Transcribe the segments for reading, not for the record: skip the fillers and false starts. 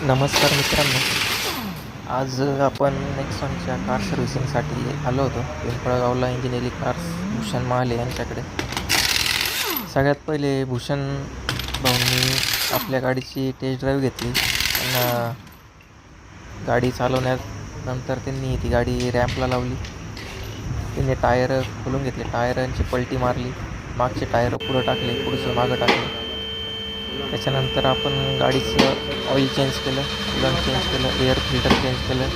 नमस्कार मित्रांनो. आज आपण नेक्सॉनच्या कार सर्व्हिसिंगसाठी आलो होतो पिंपळगावला. इंजिनिअरिंग कार्स भूषण महाले यांच्याकडे. सगळ्यात पहिले भूषण भाऊंनी आपल्या गाडीची टेस्ट ड्राईव्ह घेतली. त्यांना गाडी चालवण्यानंतर त्यांनी ती गाडी रॅम्पला लावली. त्यांनी टायर खोलून घेतले, टायरांची पलटी मारली, मागचे टायर पुढं टाकले, पुढचं मागं टाकले. त्याच्यानंतर आपण गाडीचं ऑइल चेंज केलं, कूलंट चेंज केलं, एअर फिल्टर चेंज केलं,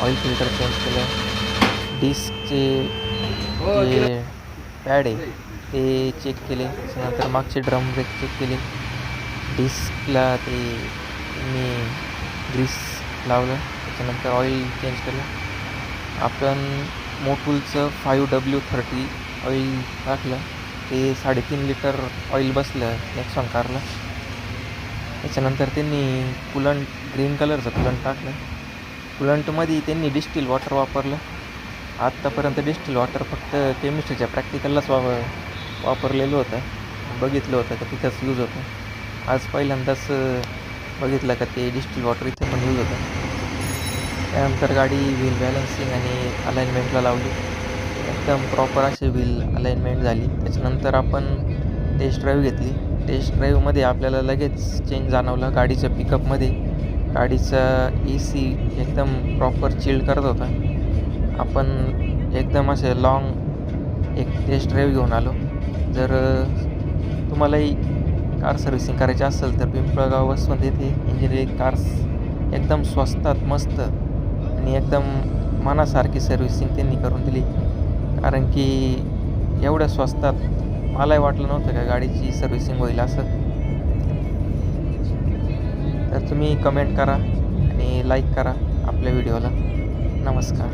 ऑइल फिल्टर चेंज केलं, डिस्कचे जे पॅड आहे ते चेक केले. त्याच्यानंतर मागचे ड्रम ब्रेक चेक केले. डिस्कला ते मी ग्रीस लावलं. त्याच्यानंतर ऑइल चेंज केलं. आपण मोटूलचं 5W30 ऑइल टाकलं. ते 3.5 लिटर ऑइल बसलं नेक्सॉन कारला. त्याच्यानंतर त्यांनी कूलंट ग्रीन कलरचं कूलंट टाकलं. कूलंटमध्ये त्यांनी डिस्टिल वॉटर वापरलं. आत्तापर्यंत डिस्टिल वॉटर फक्त केमिस्ट्रीच्या प्रॅक्टिकललाच वापरलेलं होतं, बघितलं होतं का तिथंच यूज होतं. आज पहिल्यांदाच बघितलं का ते डिस्टिल वॉटर इथे पण यूज होतं. त्यानंतर गाडी व्हील बॅलन्सिंग आणि अलाइनमेंटला लावली. एकदम प्रॉपर अशी व्हील अलाइनमेंट झाली. त्याच्यानंतर आपण टेस्ट ड्राईव्ह घेतली. टेस्ट ड्राईव्हमध्ये आपल्याला लगेच चेंज जाणवलं गाडीच्या पिकअपमध्ये. गाडीचा AC एकदम प्रॉपर चिल्ड करत होता. आपण एकदम असे लॉंग एक टेस्ट ड्राईव्ह घेऊन आलो. जर तुम्हालाही कार सर्व्हिसिंग करायची असेल तर पिंपळगाव वसवंत येथे इंजिनिअरिंग कार्स एकदम स्वस्तात मस्त आणि एकदम मनासारखी सर्व्हिसिंग त्यांनी करून दिली. कारण की एवढ्या स्वस्तात मलाही वाटलं नव्हतं का गाडीची सर्व्हिसिंग होईल असं. तर तुम्ही कमेंट करा आणि लाईक करा आपल्या व्हिडिओला. नमस्कार.